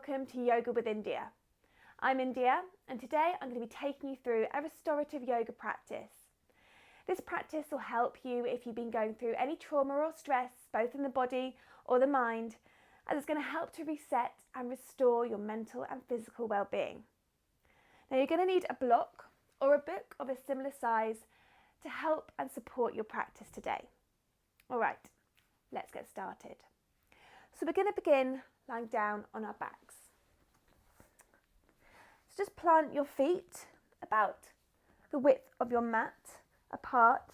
welcome to Yoga with India. I'm India and today I'm going to be taking you through a restorative yoga practice. This practice will help you if you've been going through any trauma or stress, both in the body or the mind, and it's going to help to reset and restore your mental and physical well-being. Now you're going to need a block or a book of a similar size to help and support your practice today. All right, let's get started. So we're going to begin lying down on our backs. So just plant your feet about the width of your mat apart.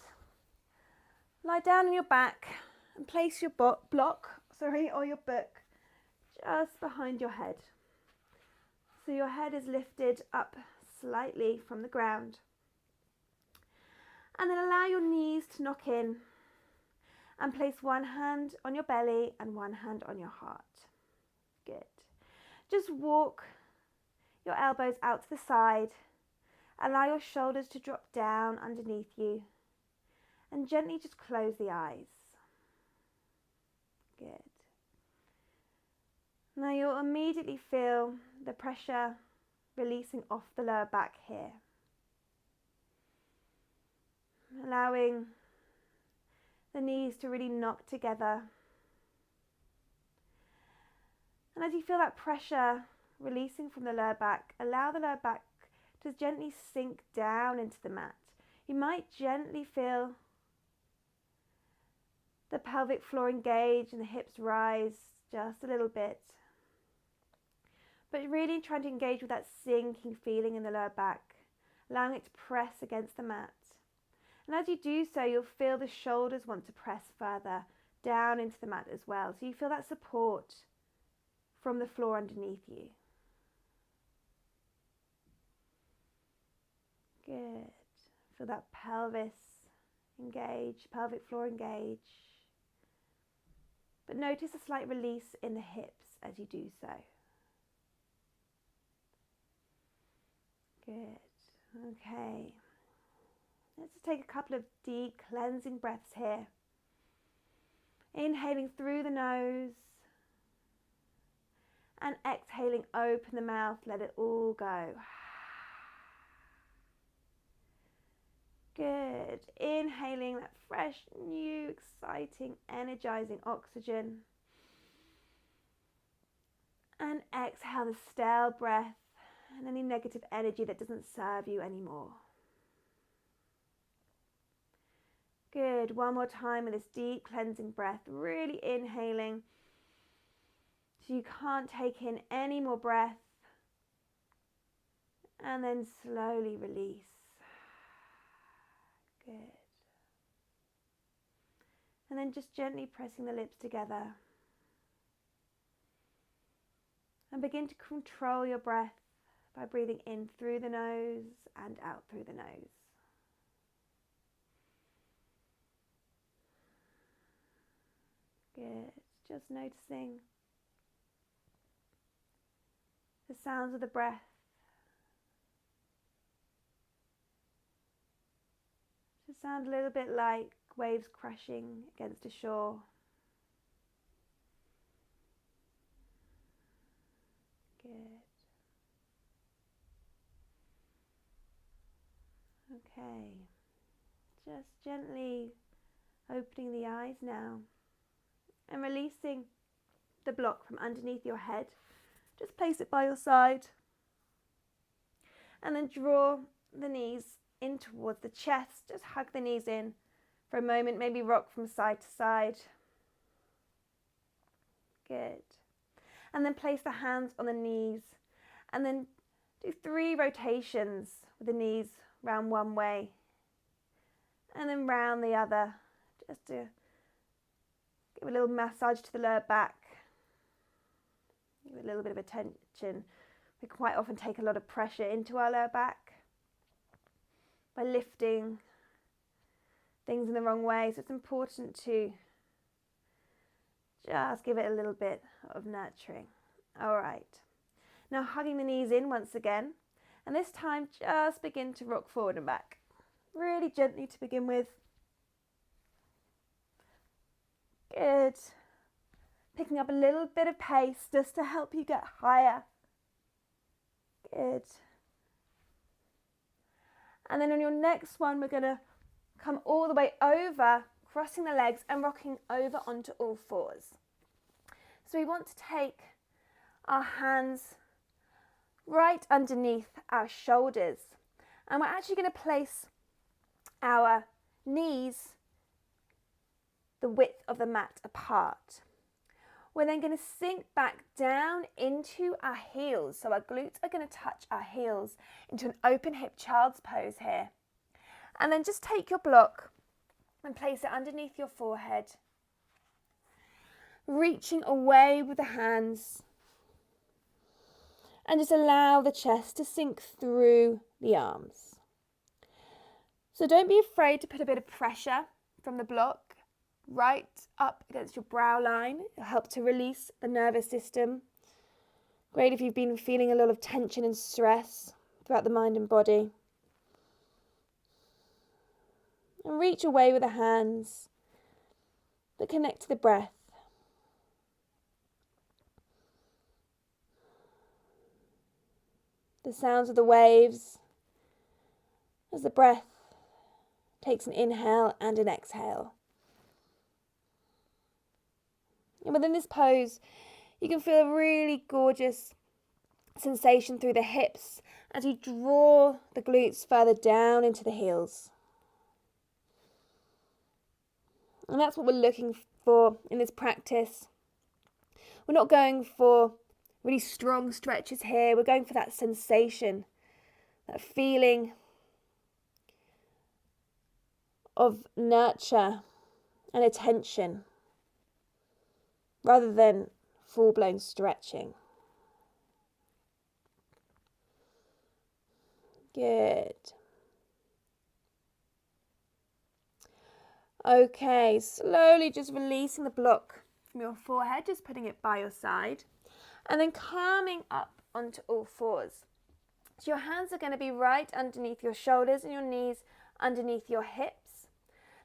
Lie down on your back and place your block or your book just behind your head. So your head is lifted up slightly from the ground. And then allow your knees to knock in and place one hand on your belly and one hand on your heart. Good. Just walk your elbows out to the side. Allow your shoulders to drop down underneath you and gently just close the eyes. Good. Now you'll immediately feel the pressure releasing off the lower back here. Allowing the knees to really knock together. And as you feel that pressure releasing from the lower back, allow the lower back to gently sink down into the mat. You might gently feel the pelvic floor engage and the hips rise just a little bit. But really trying to engage with that sinking feeling in the lower back, allowing it to press against the mat. And as you do so, you'll feel the shoulders want to press further down into the mat as well. So you feel that support from the floor underneath you. Good. Feel that pelvis engage, pelvic floor engage. But notice a slight release in the hips as you do so. Good. Okay. Let's just take a couple of deep cleansing breaths here. Inhaling through the nose and exhaling, open the mouth, let it all go. Good. Inhaling that fresh, new, exciting, energizing oxygen. And exhale the stale breath and any negative energy that doesn't serve you anymore. Good. One more time with this deep cleansing breath, really inhaling so you can't take in any more breath, and then slowly release. Good. And then just gently pressing the lips together and begin to control your breath by breathing in through the nose and out through the nose. Good. Just noticing the sounds of the breath. Just sound a little bit like waves crashing against a shore. Good. Okay. Just gently opening the eyes now. And releasing the block from underneath your head. Just place it by your side. And then draw the knees in towards the chest. Just hug the knees in for a moment. Maybe rock from side to side. Good. And then place the hands on the knees. And then do 3 rotations with the knees round one way. And then round the other. Just to give a little massage to the lower back. Give it a little bit of attention. We quite often take a lot of pressure into our lower back by lifting things in the wrong way. So it's important to just give it a little bit of nurturing. All right. Now hugging the knees in once again. And this time just begin to rock forward and back. Really gently to begin with. Good. picking up a little bit of pace just to help you get higher. Good. And then on your next one, we're going to come all the way over, crossing the legs and rocking over onto all fours. So we want to take our hands right underneath our shoulders, and we're actually going to place our knees the width of the mat apart. We're then going to sink back down into our heels. So our glutes are going to touch our heels into an open hip child's pose here. And then just take your block and place it underneath your forehead, reaching away with the hands. And just allow the chest to sink through the arms. So don't be afraid to put a bit of pressure from the block right up against your brow line. It'll help to release the nervous system. Great if you've been feeling a lot of tension and stress throughout the mind and body. And reach away with the hands that connect to the breath. The sounds of the waves as the breath takes an inhale and an exhale. And within this pose, you can feel a really gorgeous sensation through the hips as you draw the glutes further down into the heels. And that's what we're looking for in this practice. We're not going for really strong stretches here. We're going for that sensation, that feeling of nurture and attention, rather than full-blown stretching. Good. Okay, slowly just releasing the block from your forehead, just putting it by your side, and then coming up onto all fours. So your hands are going to be right underneath your shoulders and your knees underneath your hips.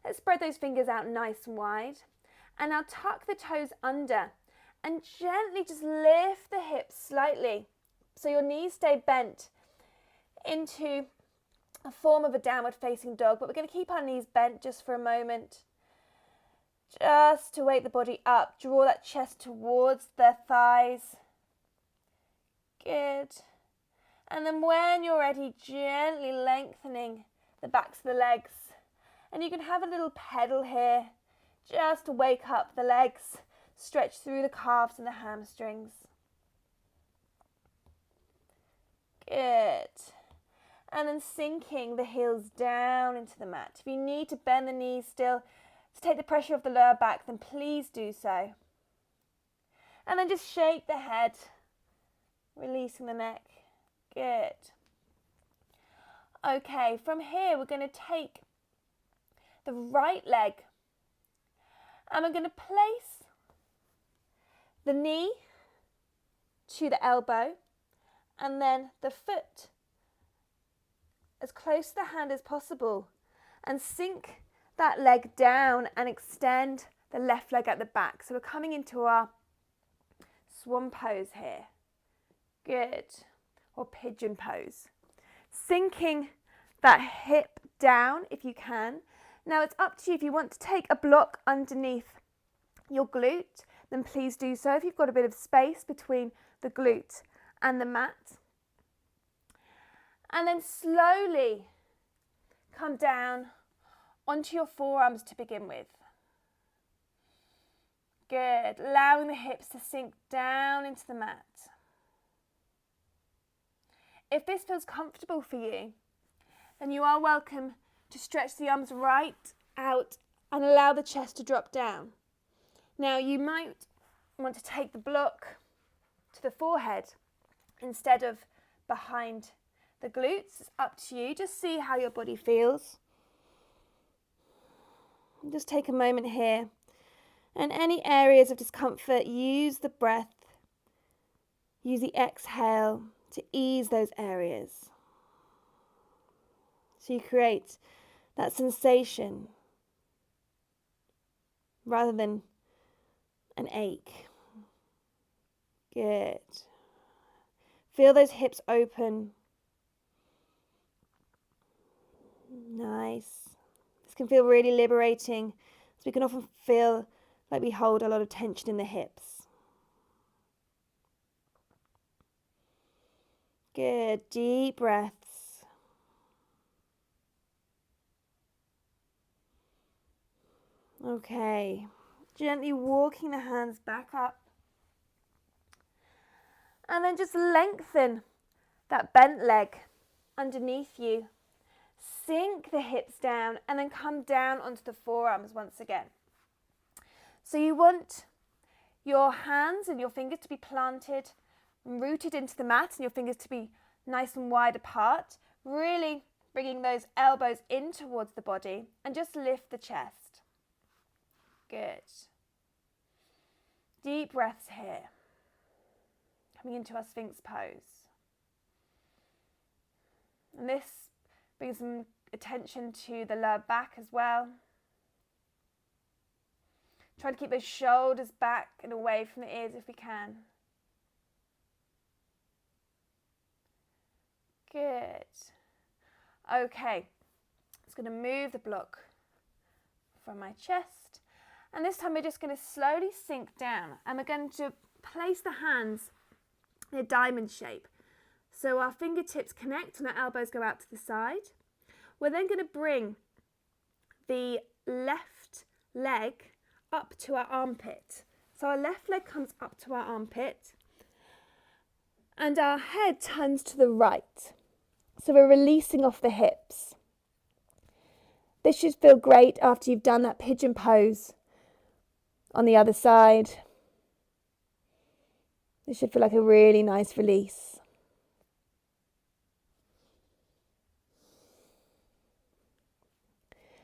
Let's spread those fingers out nice and wide. And now tuck the toes under and gently just lift the hips slightly so your knees stay bent into a form of a downward facing dog. But we're going to keep our knees bent just for a moment, just to wake the body up. Draw that chest towards the thighs. Good. And then when you're ready, gently lengthening the backs of the legs. And you can have a little pedal here, just to wake up the legs, stretch through the calves and the hamstrings. Good. And then sinking the heels down into the mat. If you need to bend the knees still to take the pressure off the lower back, then please do so. And then just shake the head, releasing the neck. Good. Okay, from here we're going to take the right leg and we're going to place the knee to the elbow and then the foot as close to the hand as possible, and sink that leg down and extend the left leg at the back. So we're coming into our swan pose here. Good. Or pigeon pose. Sinking that hip down if you can. Now it's up to you. If you want to take a block underneath your glute, then please do so. If you've got a bit of space between the glute and the mat. And then slowly come down onto your forearms to begin with. Good. Allowing the hips to sink down into the mat. If this feels comfortable for you, then you are welcome to stretch the arms right out and allow the chest to drop down. Now you might want to take the block to the forehead instead of behind the glutes. It's up to you. Just see how your body feels. Just take a moment here. And any areas of discomfort, use the breath. Use the exhale to ease those areas. So you create that sensation rather than an ache. Good. Feel those hips open. Nice. This can feel really liberating, as we can often feel like we hold a lot of tension in the hips. Good. Deep breaths. Okay. Gently walking the hands back up. And then just lengthen that bent leg underneath you. Sink the hips down and then come down onto the forearms once again. So you want your hands and your fingers to be planted and rooted into the mat, and your fingers to be nice and wide apart, really bringing those elbows in towards the body, and just lift the chest. Good. Deep breaths here. Coming into our Sphinx pose. And this brings some attention to the lower back as well. Try to keep those shoulders back and away from the ears if we can. Good. Okay, just going to move the block from my chest. And this time we're just going to slowly sink down. And we're going to place the hands in a diamond shape. So our fingertips connect and our elbows go out to the side. We're then going to bring the left leg up to our armpit. So our left leg comes up to our armpit and our head turns to the right. So we're releasing off the hips. This should feel great after you've done that pigeon pose on the other side. This should feel like a really nice release.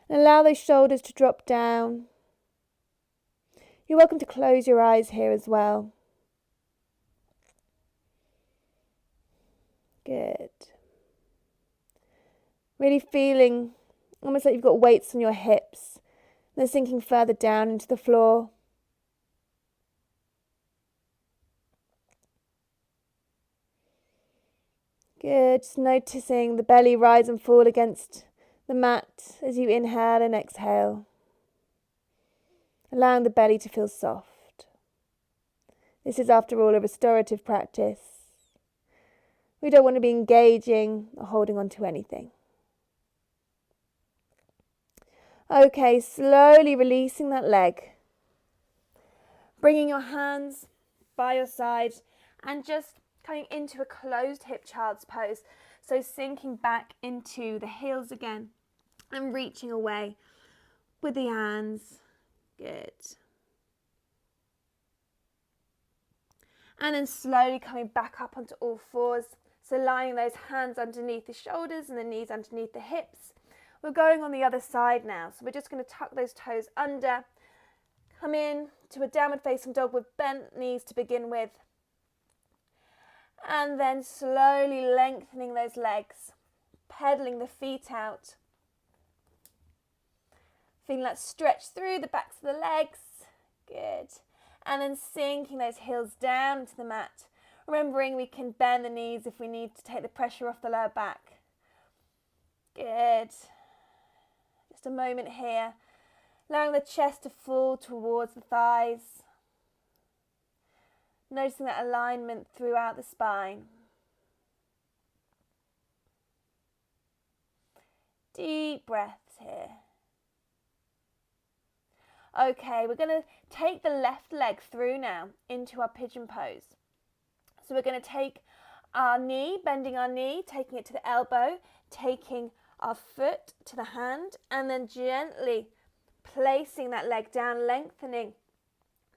And allow those shoulders to drop down. You're welcome to close your eyes here as well. Good. Really feeling almost like you've got weights on your hips. They're sinking further down into the floor. Good. Just noticing the belly rise and fall against the mat as you inhale and exhale. Allowing the belly to feel soft. This is, after all, a restorative practice. We don't want to be engaging or holding on to anything. Okay, slowly releasing that leg. Bringing your hands by your side and just coming into a closed hip child's pose. So sinking back into the heels again and reaching away with the hands. Good. And then slowly coming back up onto all fours. So lying those hands underneath the shoulders and the knees underneath the hips. We're going on the other side now. So we're just going to tuck those toes under. Come in to a downward facing dog with bent knees to begin with. And then slowly lengthening those legs. Pedaling the feet out. Feeling that stretch through the backs of the legs. Good. And then sinking those heels down into the mat. Remembering we can bend the knees if we need to take the pressure off the lower back. Good. Just a moment here. Allowing the chest to fall towards the thighs. Noticing that alignment throughout the spine. Deep breaths here. Okay, we're going to take the left leg through now into our pigeon pose. So we're going to take our knee, bending our knee, taking it to the elbow, taking our foot to the hand, and then gently placing that leg down, lengthening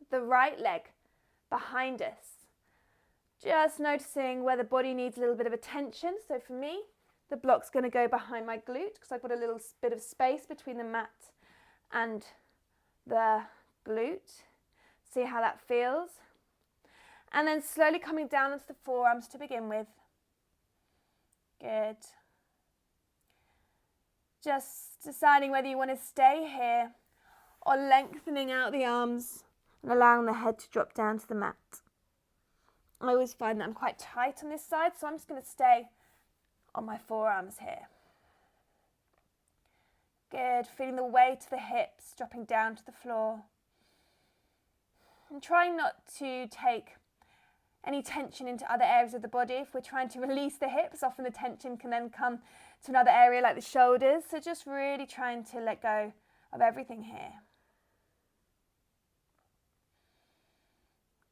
the right leg behind us. Just noticing where the body needs a little bit of attention. So for me, the block's going to go behind my glute because I've got a little bit of space between the mat and the glute. See how that feels. And then slowly coming down onto the forearms to begin with. Good. Just deciding whether you want to stay here or lengthening out the arms and allowing the head to drop down to the mat. I always find that I'm quite tight on this side, so I'm just going to stay on my forearms here. Good, feeling the weight of the hips dropping down to the floor. And trying not to take any tension into other areas of the body. If we're trying to release the hips, often the tension can then come to another area like the shoulders. So just really trying to let go of everything here.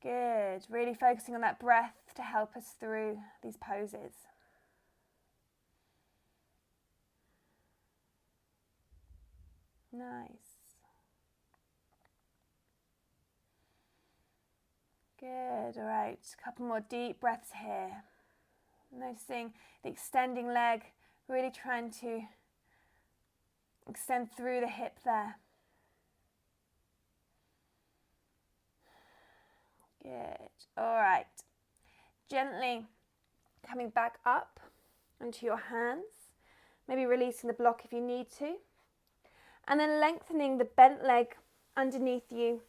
Good, really focusing on that breath to help us through these poses. Nice. Good, all right, a couple more deep breaths here. Noticing the extending leg, really trying to extend through the hip there. Good, all right. Gently coming back up onto your hands, maybe releasing the block if you need to. And then lengthening the bent leg underneath you,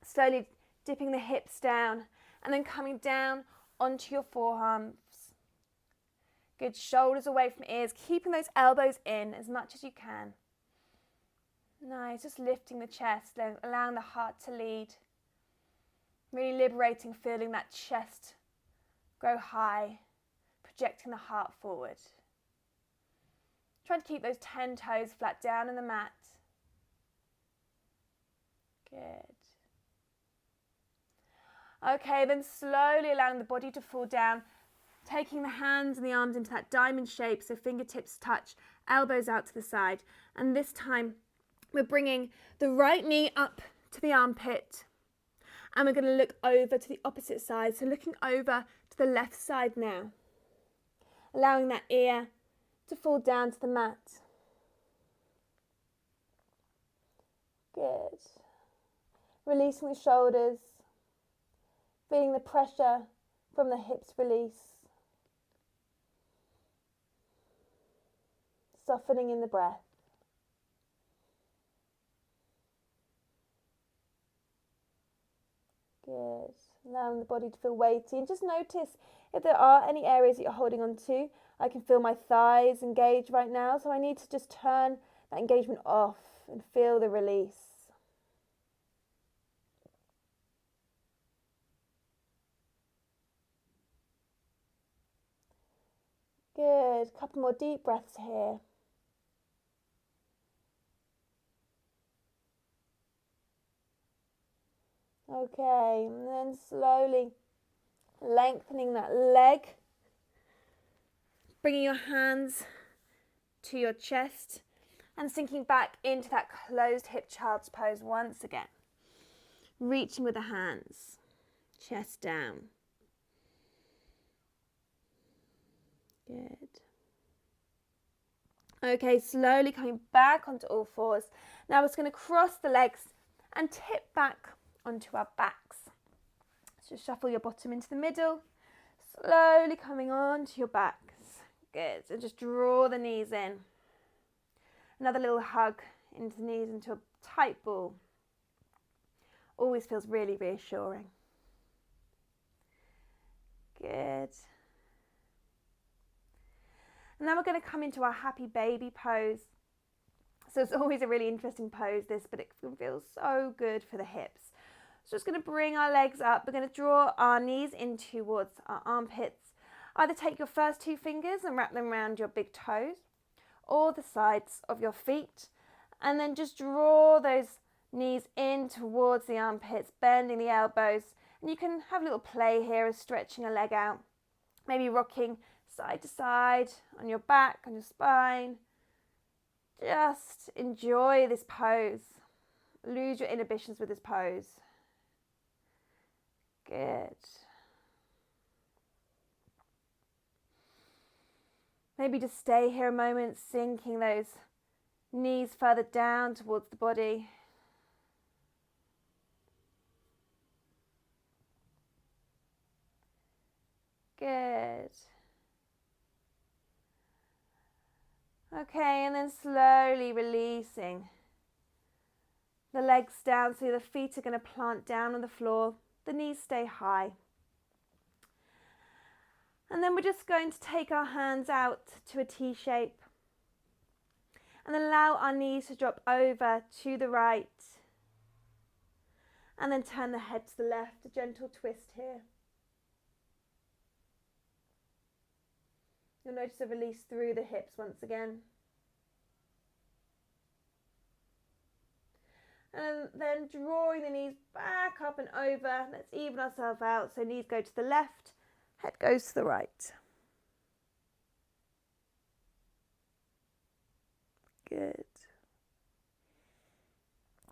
slowly dipping the hips down and then coming down onto your forearms. Good, shoulders away from ears, keeping those elbows in as much as you can. Nice, just lifting the chest, allowing the heart to lead. Really liberating, feeling that chest grow high, projecting the heart forward. Trying to keep those 10 toes flat down on the mat. Good. Okay, then slowly allowing the body to fall down, taking the hands and the arms into that diamond shape so fingertips touch, elbows out to the side. And this time we're bringing the right knee up to the armpit and we're going to look over to the opposite side. So looking over to the left side now, allowing that ear to fall down to the mat. Good. Releasing the shoulders, feeling the pressure from the hips release. Softening in the breath. Good. Allowing the body to feel weighty. And just notice if there are any areas that you're holding on to. I can feel my thighs engaged right now, so I need to just turn that engagement off and feel the release. Good. Couple more deep breaths here. Okay, and then slowly lengthening that leg. Bringing your hands to your chest and sinking back into that closed hip child's pose once again. Reaching with the hands, chest down. Good. Okay, slowly coming back onto all fours. Now we're just going to cross the legs and tip back onto our backs. So shuffle your bottom into the middle, slowly coming onto your backs. Good, and just draw the knees in. Another little hug into the knees into a tight ball. Always feels really reassuring. Good. And now we're going to come into our happy baby pose. So it's always a really interesting pose, this, but it feels so good for the hips. So just going to bring our legs up. We're going to draw our knees in towards our armpits. Either take your first two fingers and wrap them around your big toes or the sides of your feet. And then just draw those knees in towards the armpits, bending the elbows. And you can have a little play here of stretching a leg out. Maybe rocking side to side on your back, on your spine. Just enjoy this pose. Lose your inhibitions with this pose. Good. Maybe just stay here a moment, sinking those knees further down towards the body. Good. Okay, and then slowly releasing the legs down so the feet are going to plant down on the floor. The knees stay high. And then we're just going to take our hands out to a T shape and allow our knees to drop over to the right. And then turn the head to the left, a gentle twist here. You'll notice a release through the hips once again. And then drawing the knees back up and over. Let's even ourselves out. So knees go to the left, head goes to the right. Good.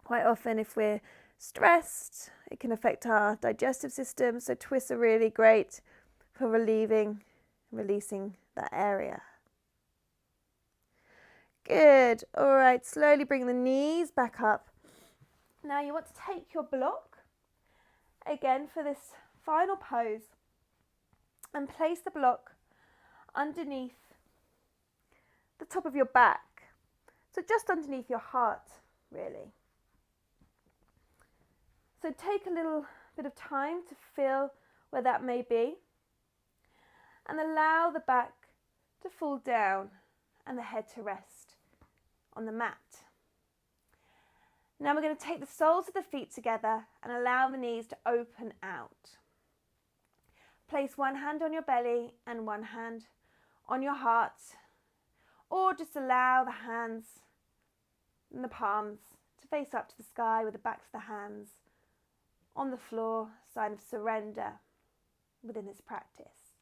Quite often if we're stressed, it can affect our digestive system. So twists are really great for relieving and releasing that area. Good. All right, slowly bring the knees back up. Now you want to take your block again for this final pose and place the block underneath the top of your back. So just underneath your heart, really. So take a little bit of time to feel where that may be and allow the back to fall down and the head to rest on the mat. Now we're going to take the soles of the feet together and allow the knees to open out. Place one hand on your belly and one hand on your heart, or just allow the hands and the palms to face up to the sky with the backs of the hands on the floor, sign of surrender within this practice.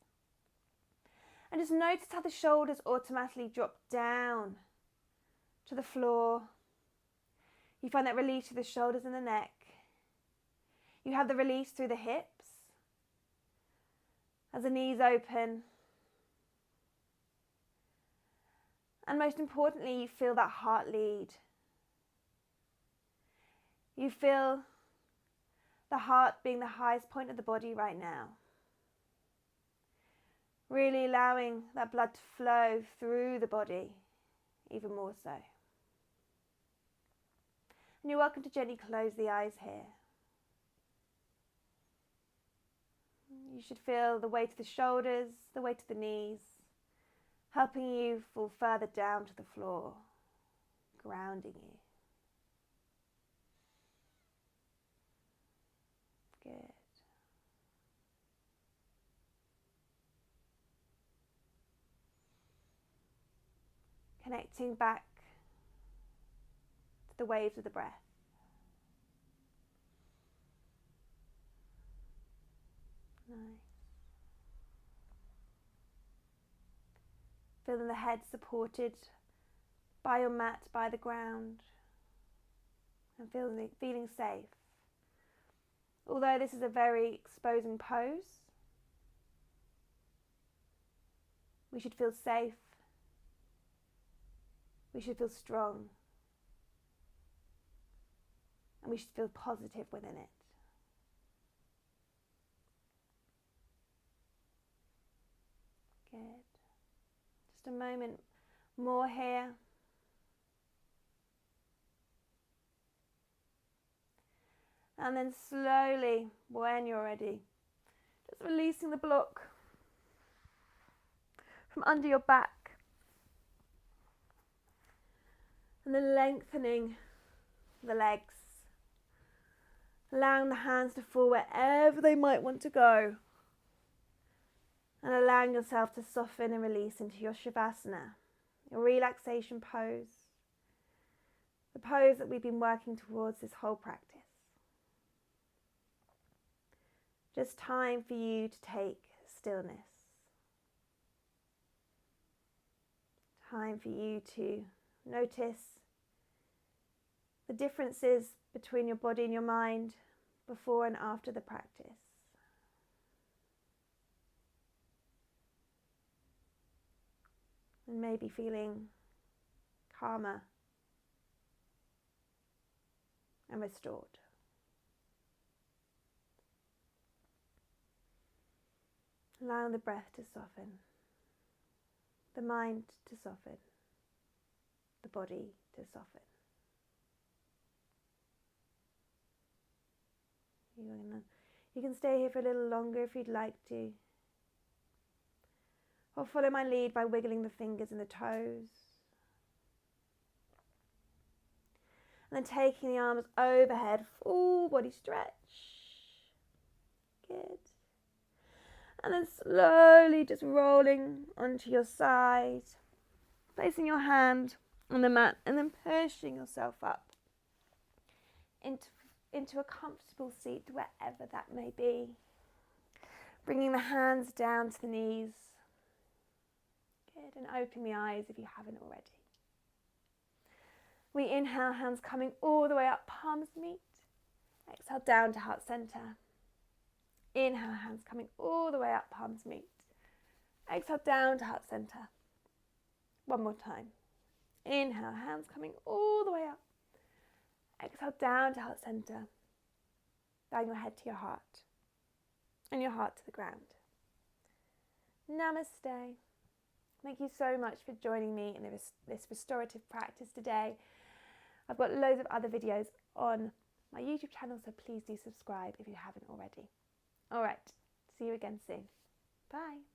And just notice how the shoulders automatically drop down to the floor. You find that release through the shoulders and the neck. You have the release through the hips as the knees open. And most importantly, you feel that heart lead. You feel the heart being the highest point of the body right now. Really allowing that blood to flow through the body even more so. And you're welcome to gently close the eyes here. You should feel the weight of the shoulders, the weight of the knees, helping you fall further down to the floor, grounding you. Good. Connecting back to the waves of the breath. Nice. Feeling the head supported by your mat, by the ground, and feeling safe. Although this is a very exposing pose, we should feel safe. We should feel strong. And we should feel positive within it. Good. Just a moment more here. And then slowly, when you're ready, just releasing the block from under your back. And then lengthening the legs. Allowing the hands to fall wherever they might want to go. And allowing yourself to soften and release into your Shavasana, your relaxation pose. The pose that we've been working towards this whole practice. Just time for you to take stillness. Time for you to notice the differences between your body and your mind before and after the practice. And maybe feeling calmer and restored. Allowing the breath to soften, the mind to soften, the body to soften. You can stay here for a little longer if you'd like to. Or follow my lead by wiggling the fingers and the toes. And then taking the arms overhead, full body stretch. Good. And then slowly just rolling onto your side, placing your hand on the mat and then pushing yourself up into a comfortable seat, wherever that may be. Bringing the hands down to the knees. Good, and open the eyes if you haven't already. We inhale, hands coming all the way up, palms meet. Exhale down to heart center. Inhale, hands coming all the way up, palms meet. Exhale down to heart center. One more time. Inhale, hands coming all the way up. Exhale down to heart center. Bowing your head to your heart and your heart to the ground. Namaste. Thank you so much for joining me in this restorative practice today. I've got loads of other videos on my YouTube channel, so please do subscribe if you haven't already. All right, see you again soon. Bye.